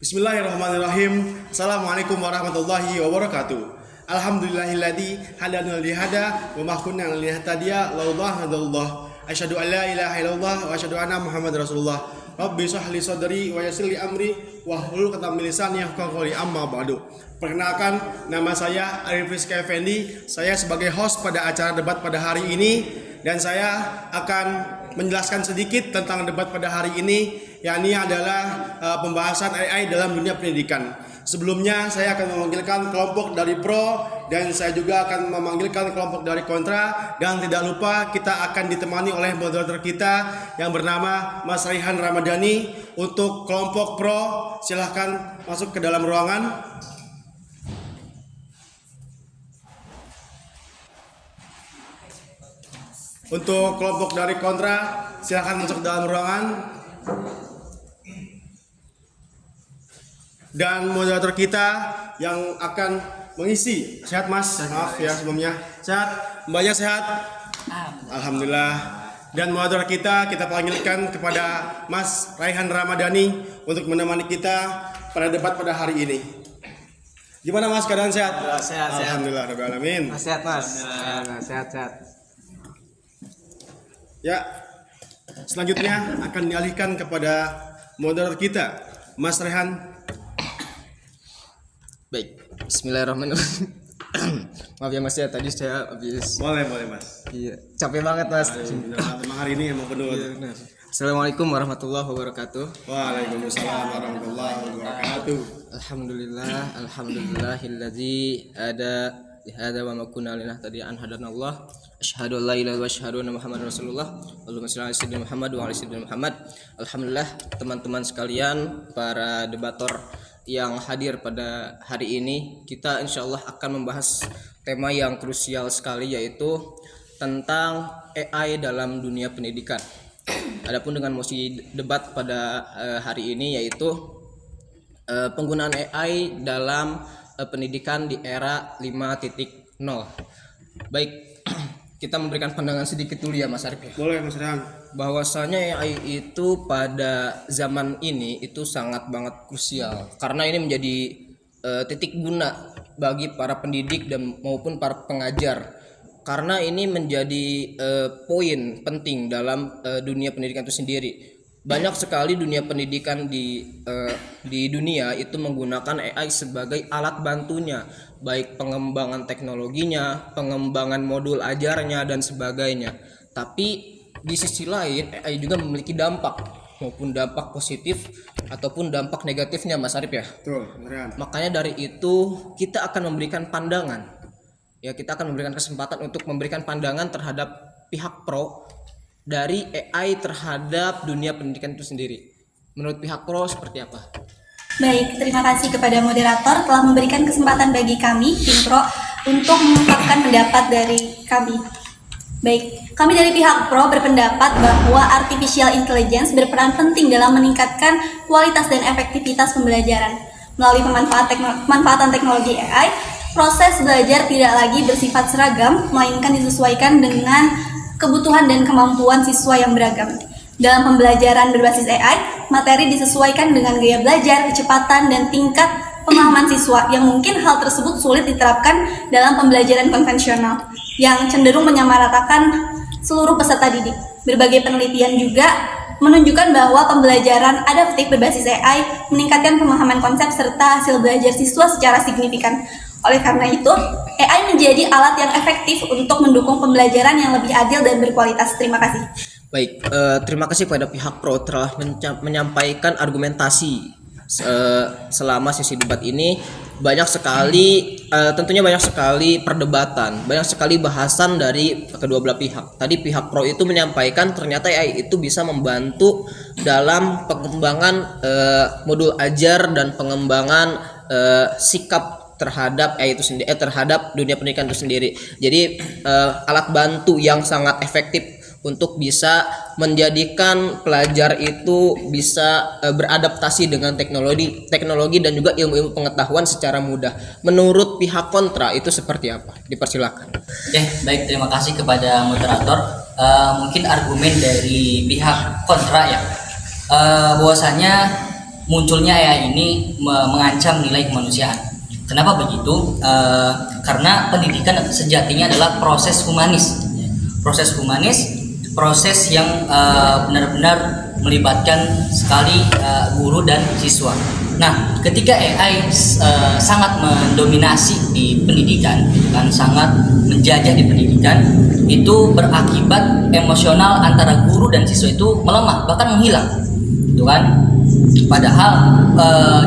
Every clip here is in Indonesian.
Bismillahirrahmanirrahim. Assalamualaikum warahmatullahi wabarakatuh. Alhamdulillahilladzi hadana li hada wa ma kunna linahtadiya laula hadallah. Asyhadu an la ilaha illallah wa asyhadu anna Muhammadar Rasulullah. Rabbi shrah li sadri wa yassir li amri wa hlul 'uqdatam min lisani yafqahu qawli amma ba'du. Perkenalkan, nama saya Arif Rizky Effendi. Saya sebagai host pada acara debat pada hari ini dan saya akan menjelaskan sedikit tentang debat pada hari ini, yakni adalah pembahasan AI dalam dunia pendidikan. Sebelumnya saya akan memanggilkan kelompok dari pro dan saya juga akan memanggilkan kelompok dari kontra, dan tidak lupa kita akan ditemani oleh moderator kita yang bernama Mas Raihan Ramadhani. Untuk kelompok pro, silahkan masuk ke dalam ruangan. Untuk kelompok dari kontra, silakan masuk dalam ruangan. Dan moderator kita yang akan mengisi, sehat Mas? Maaf ya sebelumnya. Sehat? Mbaknya sehat? Alhamdulillah. Dan moderator kita panggilkan kepada Mas Raihan Ramadhani untuk menemani kita pada debat pada hari ini. Gimana Mas, keadaan sehat? Sehat. Alhamdulillah rabbil alamin. Sehat Mas. Sehat. Ya, selanjutnya akan dialihkan kepada moderator kita, Mas Rehan. Baik. Bismillahirrahmanirrahim. Maaf ya Mas ya, tadi saya habis. Boleh Mas. Iya, capek banget Mas. Memang hari ini emang penuh. Iya, Assalamualaikum warahmatullahi wabarakatuh. Waalaikumsalam warahmatullahi wabarakatuh. Alhamdulillahilladzi ada wa ma kunna linahtadiya an hadanallah. Asyhadu an la ilaha illallah wa asyhadu anna Muhammadar Rasulullah. Allahumma shalli ala sayyidina Muhammad wa ala sayyidina Muhammad. Alhamdulillah teman-teman sekalian, para debator yang hadir pada hari ini, kita insyaallah akan membahas tema yang krusial sekali, yaitu tentang AI dalam dunia pendidikan. Adapun dengan mosi debat pada hari ini yaitu penggunaan AI dalam pendidikan di era 5.0. Baik, kita memberikan pandangan sedikit dulu ya Mas Arif ya. Boleh Mas Rehan. Bahwasanya AI itu pada zaman ini itu sangat banget krusial, karena ini menjadi titik guna bagi para pendidik dan maupun para pengajar, karena ini menjadi poin penting dalam dunia pendidikan itu sendiri. Banyak sekali dunia pendidikan di dunia itu menggunakan AI sebagai alat bantunya, baik pengembangan teknologinya, pengembangan modul ajarnya dan sebagainya. Tapi di sisi lain AI juga memiliki dampak, maupun dampak positif ataupun dampak negatifnya Mas Arif ya. Betul, Rehan. Makanya dari itu kita akan memberikan pandangan. Ya, kita akan memberikan kesempatan untuk memberikan pandangan terhadap pihak pro dari AI terhadap dunia pendidikan itu sendiri. Menurut pihak pro seperti apa? Baik, terima kasih kepada moderator telah memberikan kesempatan bagi kami, tim pro, untuk mengungkapkan pendapat dari kami. Baik, kami dari pihak pro berpendapat bahwa artificial intelligence berperan penting dalam meningkatkan kualitas dan efektivitas pembelajaran. Melalui pemanfaatan teknologi AI, proses belajar tidak lagi bersifat seragam, melainkan disesuaikan dengan kebutuhan dan kemampuan siswa yang beragam. Dalam pembelajaran berbasis AI, materi disesuaikan dengan gaya belajar, kecepatan, dan tingkat pemahaman siswa, yang mungkin hal tersebut sulit diterapkan dalam pembelajaran konvensional yang cenderung menyamaratakan seluruh peserta didik. Berbagai penelitian juga menunjukkan bahwa pembelajaran adaptif berbasis AI meningkatkan pemahaman konsep serta hasil belajar siswa secara signifikan. Oleh karena itu, AI menjadi alat yang efektif untuk mendukung pembelajaran yang lebih adil dan berkualitas. Terima kasih. Baik, terima kasih kepada pihak pro telah menyampaikan argumentasi selama sesi debat ini. Tentunya banyak sekali perdebatan, banyak sekali bahasan dari kedua belah pihak. Tadi pihak pro itu menyampaikan ternyata AI itu bisa membantu dalam pengembangan modul ajar dan pengembangan sikap terhadap AI itu sendiri, terhadap dunia pendidikan itu sendiri. Jadi alat bantu yang sangat efektif untuk bisa menjadikan pelajar itu bisa beradaptasi dengan teknologi dan juga ilmu-ilmu pengetahuan secara mudah. Menurut pihak kontra itu seperti apa? Dipersilakan. Oke, baik, terima kasih kepada moderator. Mungkin argumen dari pihak kontra ya, bahwasanya munculnya AI ini mengancam nilai kemanusiaan. Kenapa begitu? Karena pendidikan sejatinya adalah proses humanis. Proses yang benar-benar melibatkan sekali guru dan siswa. Nah, ketika AI sangat mendominasi di pendidikan, kan sangat menjajah di pendidikan, itu berakibat emosional antara guru dan siswa itu melemah, bahkan menghilang, gitu kan? Padahal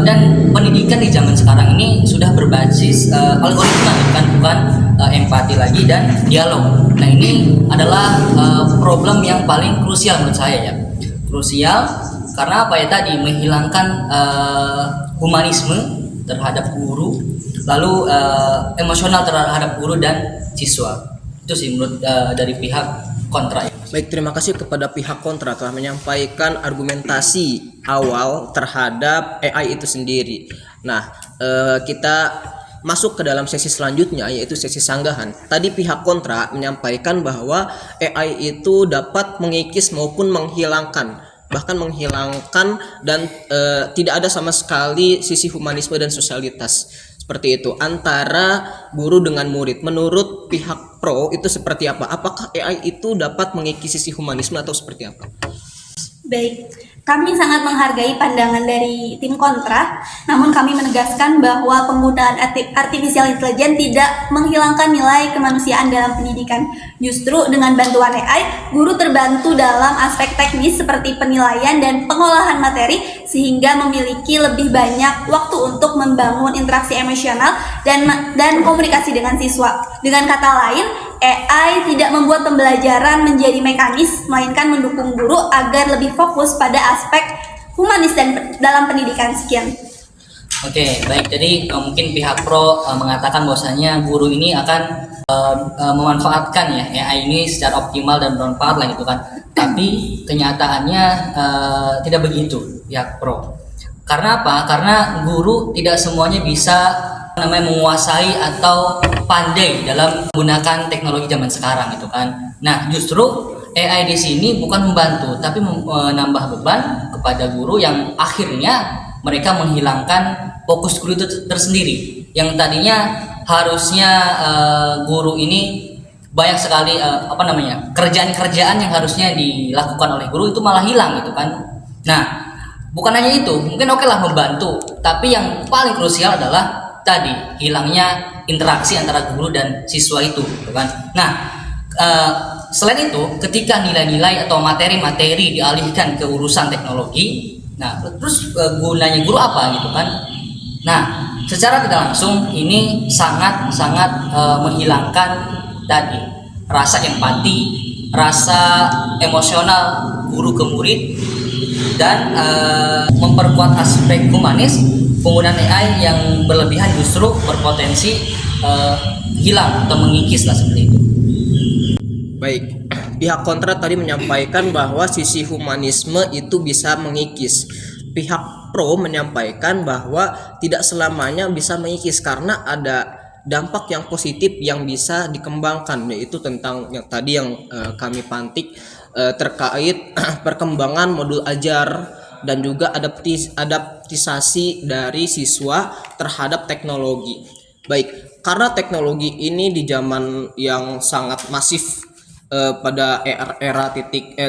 dan pendidikan di zaman sekarang ini sudah berbasis algoritma, bukan empati lagi dan dialog. Nah, ini adalah problem yang paling krusial menurut saya ya. Krusial karena apa ya, tadi menghilangkan humanisme terhadap guru, lalu emosional terhadap guru dan siswa. Itu sih menurut dari pihak kontra. Baik, terima kasih kepada pihak kontra telah menyampaikan argumentasi awal terhadap AI itu sendiri. Nah, kita masuk ke dalam sesi selanjutnya, yaitu sesi sanggahan. Tadi pihak kontra menyampaikan bahwa AI itu dapat mengikis maupun menghilangkan, bahkan menghilangkan dan tidak ada sama sekali sisi humanisme dan sosialitas seperti itu antara guru dengan murid. Menurut pihak pro itu seperti apa? Apakah AI itu dapat mengikis sisi humanisme atau seperti apa? Baik, kami sangat menghargai pandangan dari tim kontra, namun kami menegaskan bahwa penggunaan artificial intelligence tidak menghilangkan nilai kemanusiaan dalam pendidikan. Justru dengan bantuan AI, guru terbantu dalam aspek teknis seperti penilaian dan pengolahan materi, sehingga memiliki lebih banyak waktu untuk membangun interaksi emosional dan komunikasi dengan siswa. Dengan kata lain, AI tidak membuat pembelajaran menjadi mekanis, melainkan mendukung guru agar lebih fokus pada aspek humanis dan dalam pendidikan. Sekian. Oke, baik. Jadi mungkin pihak pro mengatakan bahwasanya guru ini akan memanfaatkan ya AI ini secara optimal dan bermanfaat lah gitu kan. Tapi kenyataannya tidak begitu pihak pro. Karena apa? Karena guru tidak semuanya bisa menguasai atau pandai dalam menggunakan teknologi zaman sekarang gitu kan. Nah, justru AI di sini bukan membantu tapi menambah beban kepada guru yang akhirnya mereka menghilangkan fokus guru itu tersendiri. Yang tadinya harusnya guru ini banyak sekali kerjaan-kerjaan yang harusnya dilakukan oleh guru itu malah hilang gitu kan. Nah, bukan hanya itu, mungkin oke lah membantu, tapi yang paling krusial adalah tadi hilangnya interaksi antara guru dan siswa itu, gitu kan. Nah, selain itu, ketika nilai-nilai atau materi-materi dialihkan ke urusan teknologi, nah terus gunanya guru apa gitu kan? Nah, secara tidak langsung ini sangat menghilangkan tadi rasa empati, rasa emosional guru ke murid, dan memperkuat aspek humanis. Penggunaan AI yang berlebihan justru berpotensi hilang atau mengikis lah seperti itu. Baik, pihak kontra tadi menyampaikan bahwa sisi humanisme itu bisa mengikis. Pihak pro menyampaikan bahwa tidak selamanya bisa mengikis karena ada dampak yang positif yang bisa dikembangkan, yaitu tentang yang tadi yang kami pantik terkait perkembangan modul ajar dan juga adaptisasi dari siswa terhadap teknologi. Baik, karena teknologi ini di zaman yang sangat masif pada era 5.0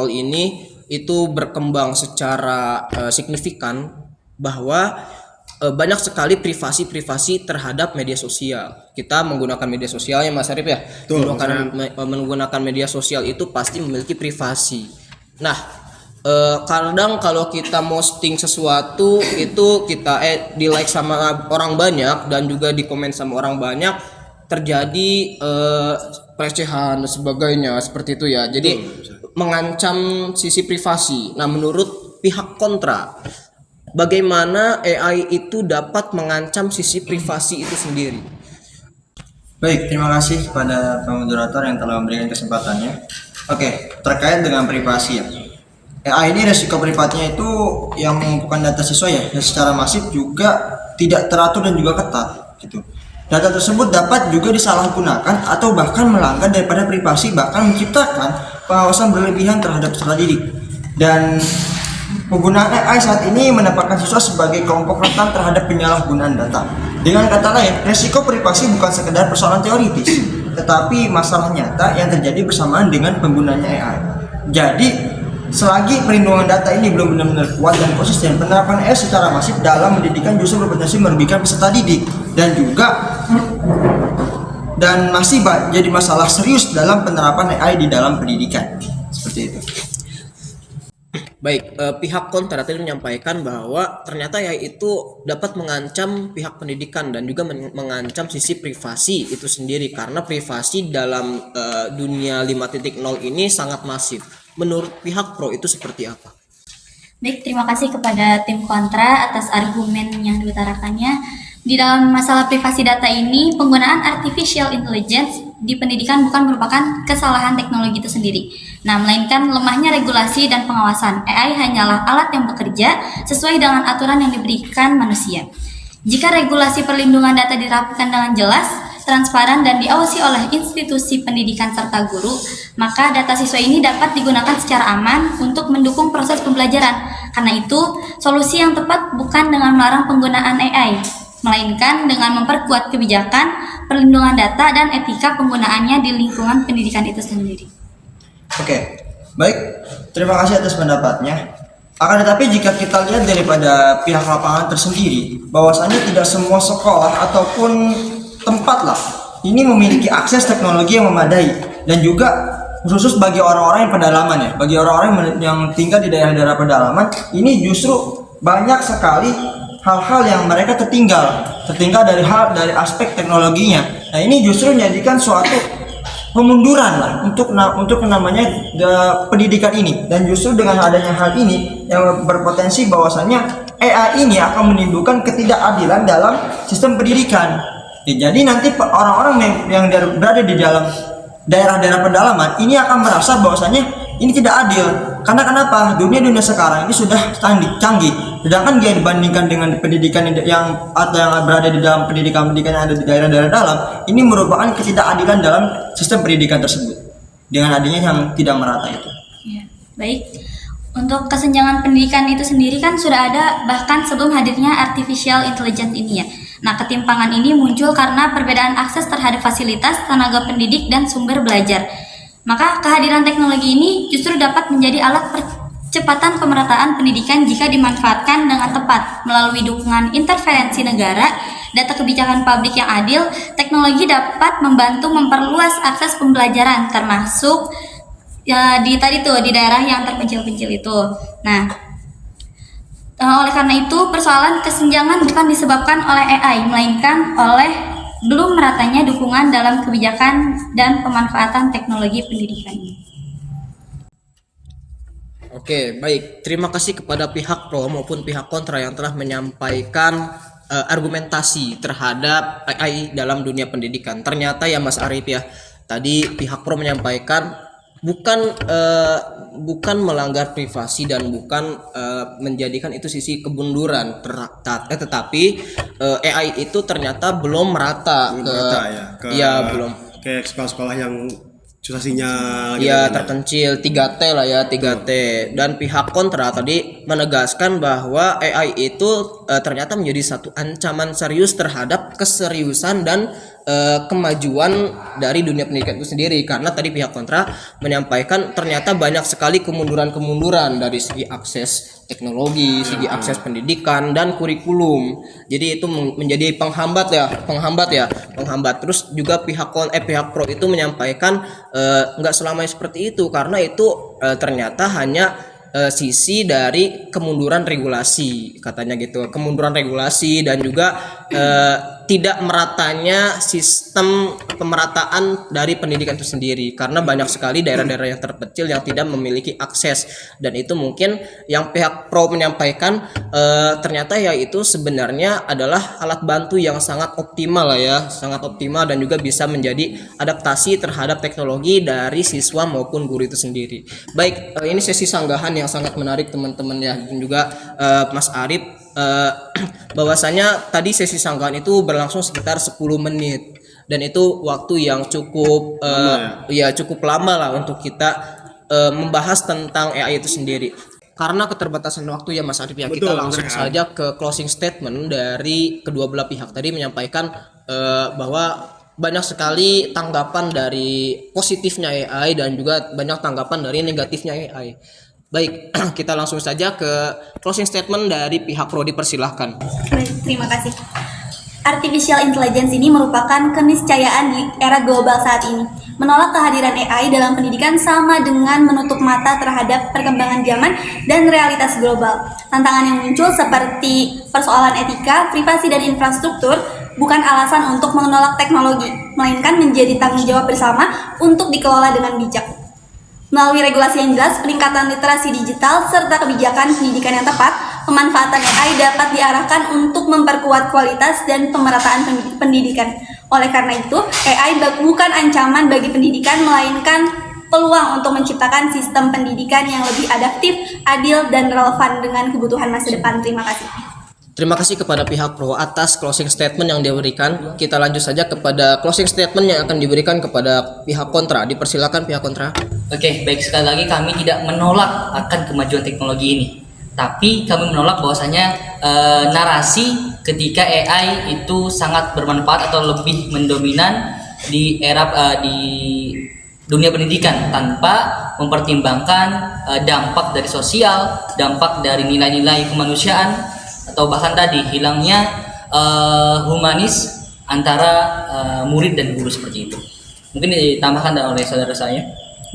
ini itu berkembang secara signifikan, bahwa banyak sekali privasi terhadap media sosial. Kita menggunakan media sosial ya Mas Arif ya. Menggunakan media sosial itu pasti memiliki privasi. Nah, kadang kalau kita posting sesuatu itu kita di like sama orang banyak dan juga di komen sama orang banyak, terjadi pelecehan dan sebagainya seperti itu ya. Jadi mengancam sisi privasi. Nah, menurut pihak kontra, bagaimana AI itu dapat mengancam sisi privasi itu sendiri? Baik, terima kasih kepada Pak Moderator yang telah memberikan kesempatannya. Oke, terkait dengan privasi ya. AI ini resiko privatnya itu yang mengumpulkan data siswa ya, dan secara masif juga tidak teratur dan juga ketat gitu. Data tersebut dapat juga disalahgunakan atau bahkan melanggar daripada privasi, bahkan menciptakan pengawasan berlebihan terhadap peserta didik. Dan Penggunaan AI saat ini menempatkan siswa sebagai kelompok rentan terhadap penyalahgunaan data. Dengan kata lain, resiko privasi bukan sekedar persoalan teoritis, tetapi masalah nyata yang terjadi bersamaan dengan penggunanya AI. Jadi, selagi perlindungan data ini belum benar-benar kuat dan konsisten, penerapan AI secara masif dalam pendidikan justru berpotensi merugikan peserta didik dan masih jadi masalah serius dalam penerapan AI di dalam pendidikan. Seperti itu. Baik, pihak kontra tadi menyampaikan bahwa ternyata ya itu dapat mengancam pihak pendidikan dan juga mengancam sisi privasi itu sendiri, karena privasi dalam dunia 5.0 ini sangat masif. Menurut pihak pro itu seperti apa? Baik, terima kasih kepada tim kontra atas argumen yang diutarakannya. Di dalam masalah privasi data ini, penggunaan artificial intelligence di pendidikan bukan merupakan kesalahan teknologi itu sendiri. Nah, melainkan lemahnya regulasi dan pengawasan. AI hanyalah alat yang bekerja sesuai dengan aturan yang diberikan manusia. Jika regulasi perlindungan data diterapkan dengan jelas, transparan, dan diawasi oleh institusi pendidikan serta guru, maka data siswa ini dapat digunakan secara aman untuk mendukung proses pembelajaran. Karena itu, solusi yang tepat bukan dengan melarang penggunaan AI, melainkan dengan memperkuat kebijakan, perlindungan data, dan etika penggunaannya di lingkungan pendidikan itu sendiri. Oke, baik. Terima kasih atas pendapatnya. Akan tetapi jika kita lihat daripada pihak lapangan tersendiri, bahwasannya tidak semua sekolah ataupun tempat lah ini memiliki akses teknologi yang memadai, dan juga khusus bagi orang-orang yang pedalaman ya, bagi orang-orang yang tinggal di daerah-daerah pedalaman, ini justru banyak sekali hal-hal yang mereka tertinggal dari aspek teknologinya. Nah, ini justru menjadikan suatu pemunduran lah untuk namanya pendidikan ini, dan justru dengan adanya hal ini yang berpotensi bahwasannya AI ini akan menimbulkan ketidakadilan dalam sistem pendidikan. Ya, jadi nanti orang-orang yang berada di dalam daerah-daerah pedalaman ini akan merasa bahwasannya ini tidak adil. Karena kenapa? Dunia sekarang ini sudah canggih. Sedangkan dia dibandingkan dengan pendidikan yang berada di dalam pendidikan yang ada di daerah-daerah dalam, ini merupakan ketidakadilan dalam sistem pendidikan tersebut dengan adanya yang tidak merata itu. Ya, baik. Untuk kesenjangan pendidikan itu sendiri kan sudah ada bahkan sebelum hadirnya artificial intelligence ini ya. Nah, ketimpangan ini muncul karena perbedaan akses terhadap fasilitas, tenaga pendidik, dan sumber belajar. Maka kehadiran teknologi ini justru dapat menjadi alat percepatan pemerataan pendidikan jika dimanfaatkan dengan tepat. Melalui dukungan interferensi negara, data kebijakan publik yang adil, teknologi dapat membantu memperluas akses pembelajaran, termasuk di daerah yang terpencil-pencil itu. Nah, oleh karena itu persoalan kesenjangan bukan disebabkan oleh AI, melainkan oleh belum meratanya dukungan dalam kebijakan dan pemanfaatan teknologi pendidikan ini. Oke, baik. Terima kasih kepada pihak pro maupun pihak kontra yang telah menyampaikan argumentasi terhadap AI dalam dunia pendidikan. Ternyata ya Mas Arif ya, tadi pihak pro menyampaikan bukan melanggar privasi dan bukan menjadikan itu sisi kemunduran, tetapi AI itu ternyata belum merata belum ke sekolah-sekolah yang situasinya ya terpencil, 3T lah ya, 3T. Dan pihak kontra tadi menegaskan bahwa AI itu ternyata menjadi satu ancaman serius terhadap keseriusan dan kemajuan dari dunia pendidikan itu sendiri, karena tadi pihak kontra menyampaikan ternyata banyak sekali kemunduran dari segi akses teknologi, segi akses pendidikan dan kurikulum. Jadi itu menjadi penghambat. Terus juga pihak pro itu menyampaikan nggak selamanya seperti itu, karena itu ternyata hanya sisi dari kemunduran regulasi, katanya gitu, kemunduran regulasi dan juga tidak meratanya sistem pemerataan dari pendidikan itu sendiri, karena banyak sekali daerah-daerah yang terpencil yang tidak memiliki akses. Dan itu mungkin yang pihak pro menyampaikan ternyata ya itu sebenarnya adalah alat bantu yang sangat optimal lah ya, sangat optimal dan juga bisa menjadi adaptasi terhadap teknologi dari siswa maupun guru itu sendiri. Baik, ini sesi sanggahan yang sangat menarik teman-teman ya, dan juga Mas Arif, bahwasanya tadi sesi sanggahan itu berlangsung sekitar 10 menit, dan itu waktu yang cukup cukup lama lah untuk kita membahas tentang AI itu sendiri. karena keterbatasan waktu ya Mas Arif ya, Betul, kita langsung Mas Rehan. saja ke closing statement dari kedua belah pihak. Tadi menyampaikan bahwa banyak sekali tanggapan dari positifnya AI dan juga banyak tanggapan dari negatifnya AI. Baik, kita langsung saja ke closing statement dari pihak pro, dipersilahkan. Baik, terima kasih. Artificial Intelligence ini merupakan keniscayaan di era global saat ini. Menolak kehadiran AI dalam pendidikan sama dengan menutup mata terhadap perkembangan zaman dan realitas global. Tantangan yang muncul seperti persoalan etika, privasi, dan infrastruktur bukan alasan untuk menolak teknologi, melainkan menjadi tanggung jawab bersama untuk dikelola dengan bijak. Melalui regulasi yang jelas, peningkatan literasi digital, serta kebijakan pendidikan yang tepat, pemanfaatan AI dapat diarahkan untuk memperkuat kualitas dan pemerataan pendidikan. Oleh karena itu, AI bukan ancaman bagi pendidikan, melainkan peluang untuk menciptakan sistem pendidikan yang lebih adaptif, adil, dan relevan dengan kebutuhan masa depan. Terima kasih. Terima kasih kepada pihak pro atas closing statement yang diberikan. Kita lanjut saja kepada closing statement yang akan diberikan kepada pihak kontra. Dipersilakan pihak kontra. Oke, baik, sekali lagi kami tidak menolak akan kemajuan teknologi ini. Tapi kami menolak bahwasanya narasi ketika AI itu sangat bermanfaat atau lebih mendominan di era di dunia pendidikan tanpa mempertimbangkan dampak dari sosial, dampak dari nilai-nilai kemanusiaan, atau bahkan tadi hilangnya humanis antara murid dan guru seperti itu. Mungkin ditambahkan oleh saudara saya.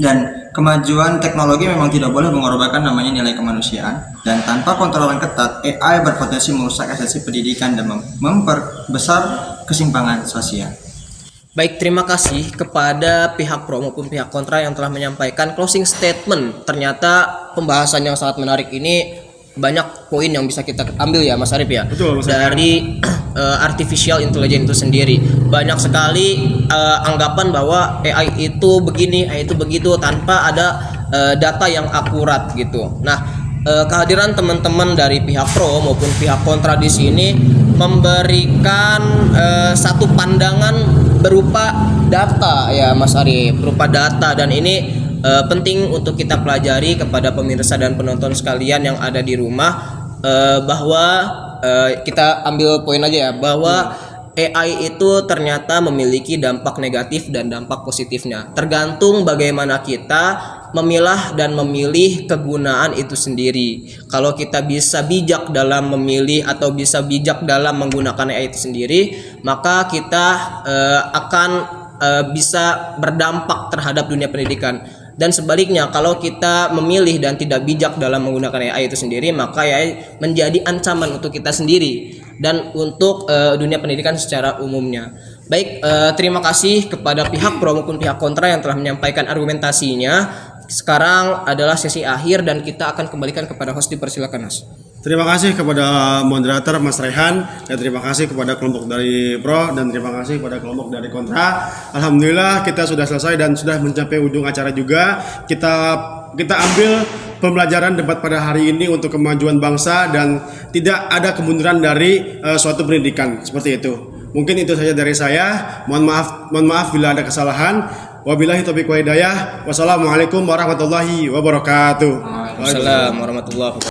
Dan kemajuan teknologi memang tidak boleh mengorbankan namanya nilai kemanusiaan, dan tanpa kontrol yang ketat, AI berpotensi merusak esensi pendidikan dan memperbesar kesimpangan sosial. Baik, terima kasih kepada pihak pro maupun pihak kontra yang telah menyampaikan closing statement. Ternyata pembahasan yang sangat menarik ini banyak poin yang bisa kita ambil ya Mas Arif ya. Betul, Mas Arif. Dari artificial intelligence itu sendiri. Banyak sekali anggapan bahwa AI itu begini, AI itu begitu tanpa ada data yang akurat gitu. Nah, kehadiran teman-teman dari pihak pro maupun pihak kontra di sini memberikan satu pandangan berupa data ya Mas Arif, berupa data, dan ini penting untuk kita pelajari kepada pemirsa dan penonton sekalian yang ada di rumah, bahwa kita ambil poin aja ya, bahwa AI itu ternyata memiliki dampak negatif dan dampak positifnya, tergantung bagaimana kita memilah dan memilih kegunaan itu sendiri. Kalau kita bisa bijak dalam memilih atau bisa bijak dalam menggunakan AI itu sendiri, maka kita akan bisa berdampak terhadap dunia pendidikan. Dan sebaliknya, kalau kita memilih dan tidak bijak dalam menggunakan AI itu sendiri, maka AI menjadi ancaman untuk kita sendiri dan untuk dunia pendidikan secara umumnya. Baik, terima kasih kepada pihak pro maupun pihak kontra yang telah menyampaikan argumentasinya. Sekarang adalah sesi akhir dan kita akan kembalikan kepada host. Dipersilakan Mas. Terima kasih kepada moderator Mas Rehan, dan terima kasih kepada kelompok dari pro, dan terima kasih kepada kelompok dari kontra. Alhamdulillah kita sudah selesai dan sudah mencapai ujung acara juga. Kita ambil pembelajaran debat pada hari ini untuk kemajuan bangsa dan tidak ada kemunduran dari suatu pendidikan, seperti itu. Mungkin itu saja dari saya. Mohon maaf bila ada kesalahan. Wabillahi taufiq wa hidayah. Wassalamualaikum warahmatullahi wabarakatuh. Waalaikumsalam warahmatullahi wabarakatuh.